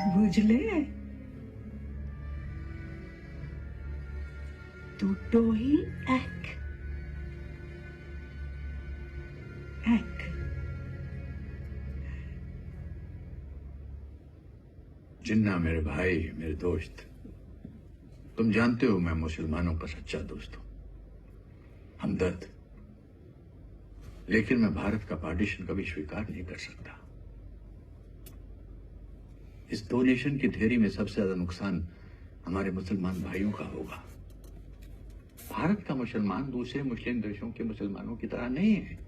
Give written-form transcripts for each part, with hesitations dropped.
বুঝলে, দুটোই এক এক। जिन्ना मेरे भाई, मेरे दोस्त, तुम जानते हो मैं मुसलमानों का सच्चा दोस्त हूं, हमदर्द। लेकिन मैं भारत का पार्टीशन कभी स्वीकार नहीं कर सकता। इस दो नेशन की थ्योरी में सबसे ज्यादा नुकसान हमारे मुसलमान भाइयों का होगा। भारत का मुसलमान दूसरे मुस्लिम देशों के मुसलमानों की तरह नहीं है।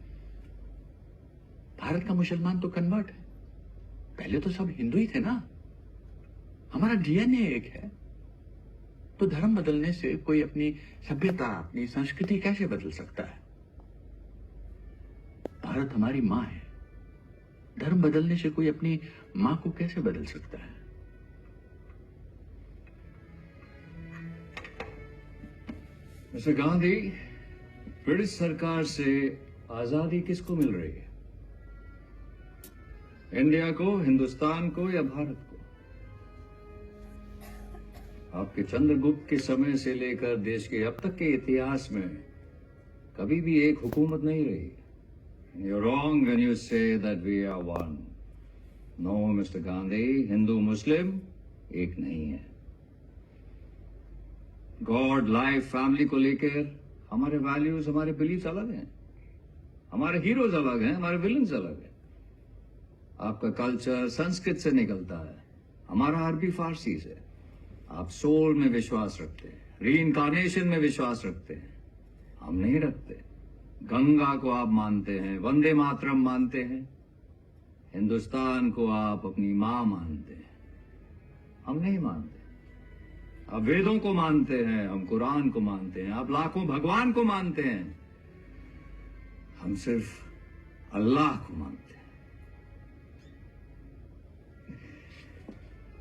भारत का मुसलमान तो कन्वर्ट है। पहले तो सब हिंदू ही थे ना। हमारा डीएनए एक है। तो धर्म बदलने से कोई अपनी सभ्यता, अपनी संस्कृति कैसे बदल सकता है? भारत हमारी मां है। धर्म बदलने से कोई अपनी मां को कैसे बदल सकता है? मिस्टर गांधी, ब्रिटिश सरकार से आजादी किसको मिल रही है? इंडिया को, हिंदुस्तान को या भारत को? आपके चंद्रगुप्त के समय से लेकर देश के अब तक के इतिहास में कभी भी एक हुकूमत नहीं रही। You're wrong when you say that we are one. No, Mr. Gandhi, Hindu मुस्लिम एक नहीं है। गॉड, लाइफ, फैमिली को लेकर हमारे वैल्यूज, हमारे बिलीव्स अलग हैं। हमारे हीरोज अलग हैं, हमारे विलन्स अलग हैं। आपका कल्चर संस्कृत से निकलता है, हमारा अरबी फारसी से। आप सोल में विश्वास रखते हैं, रीइंकार्नेशन में विश्वास रखते हैं, हम नहीं रखते। गंगा को आप मानते हैं, वंदे मातरम मानते हैं। हिंदुस्तान को आप अपनी मां मानते हैं, हम नहीं मानते। आप वेदों को मानते हैं, हम कुरान को मानते हैं। आप लाखों भगवान को मानते हैं, हम सिर्फ अल्लाह को मानते हैं।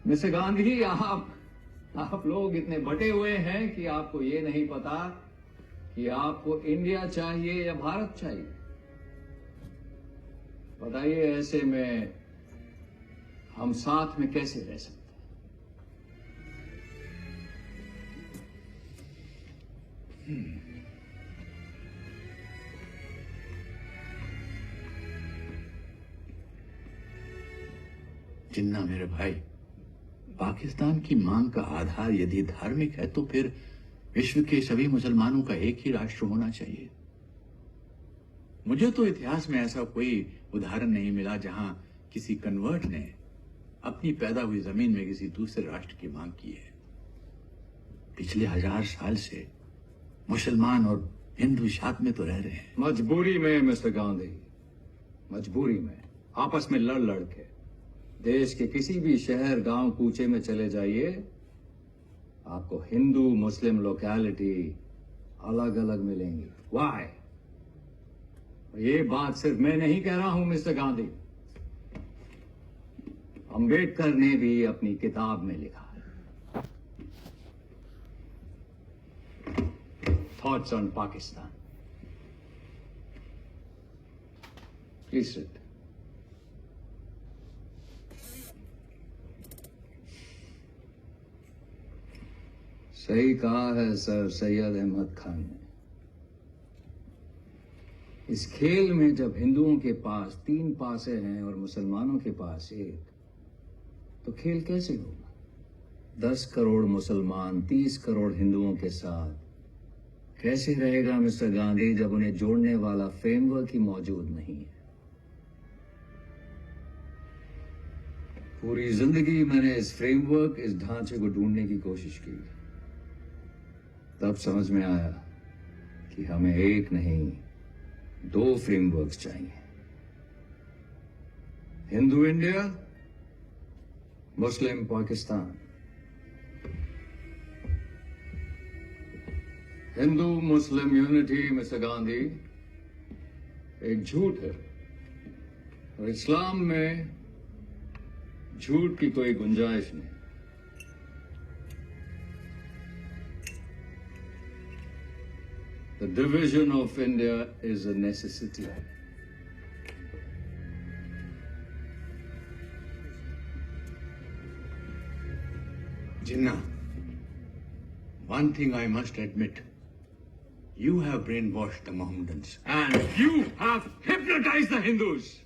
मिस्टर गांधी, आप लोग इतने बटे हुए हैं कि आपको ये नहीं पता कि आपको इंडिया चाहिए या भारत चाहिए। बताइए, ऐसे में हम साथ में कैसे रह सकते हैं? जिन्ना मेरे भाई, पाकिस्तान की मांग का आधार यदि धार्मिक है तो फिर विश्व के सभी मुसलमानों का एक ही राष्ट्र होना चाहिए। मुझे तो इतिहास में ऐसा कोई उदाहरण नहीं मिला जहां किसी कन्वर्ट ने अपनी पैदा हुई जमीन में किसी दूसरे राष्ट्र की मांग की है। पिछले 1000 साल से मुसलमान और हिंदू साथ में तो रह रहे हैं। मजबूरी में मिस्टर गांधी, मजबूरी में, आपस में लड़ लड़ के। देश के किसी भी शहर, गांव, कूचे में चले जाइए, आपको हिंदू मुस्लिम लोकेलिटी अलग अलग मिलेंगी। वाई? ये बात सिर्फ मैं नहीं कह रहा हूं मिस्टर गांधी, अंबेडकर ने भी अपनी किताब में लिखा है, thoughts on Pakistan. Please sit. सही कहा है सर सैयद अहमद खान ने। इस खेल में जब हिंदुओं के पास 3 पासे हैं और मुसलमानों के पास 1, तो खेल कैसे होगा? 10 करोड़ मुसलमान 30 करोड़ हिंदुओं के साथ कैसे रहेगा मिस्टर गांधी, जब उन्हें जोड़ने वाला फ्रेमवर्क ही मौजूद नहीं है? पूरी जिंदगी मैंने इस फ्रेमवर्क, इस ढांचे को ढूंढने की कोशिश की। तब समझ में आया कि हमें एक नहीं 2 फ्रेमवर्क्स चाहिए। हिंदू इंडिया, मुस्लिम Pakistan. Hindu Muslim unity mister Gandhi एक झूठ है, और इस्लाम में झूठ की कोई गुंजाइश नहीं। The division of India is a necessity. Jinnah, one thing I must admit. You have brainwashed the Mohammedans. And you have hypnotized the Hindus.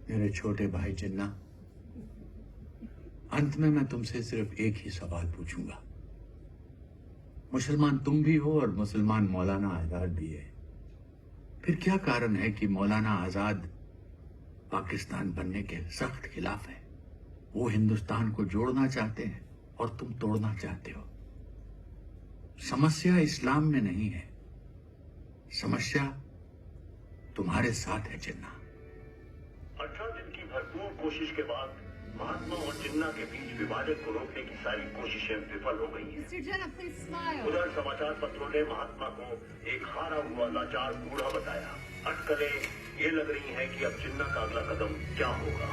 मेरे छोटे भाई जिन्ना, अंत में मैं तुमसे सिर्फ एक ही सवाल पूछूंगा। मुसलमान तुम भी हो और मुसलमान मौलाना आजाद भी है। फिर क्या कारण है कि मौलाना आजाद पाकिस्तान बनने के सख्त खिलाफ है? वो हिंदुस्तान को जोड़ना चाहते हैं और तुम तोड़ना चाहते हो। समस्या इस्लाम में नहीं है, समस्या तुम्हारे साथ है जिन्ना। 18 दिन की भरपूर कोशिश के बाद महात्मा और जिन्ना के बीच विभाजन को रोकने की सारी कोशिशें विफल हो गई हैं। उधर समाचार पत्रों ने महात्मा को एक हारा हुआ लाचार बूढ़ा बताया। अटकलें ये लग रही हैं कि अब जिन्ना का अगला कदम क्या होगा।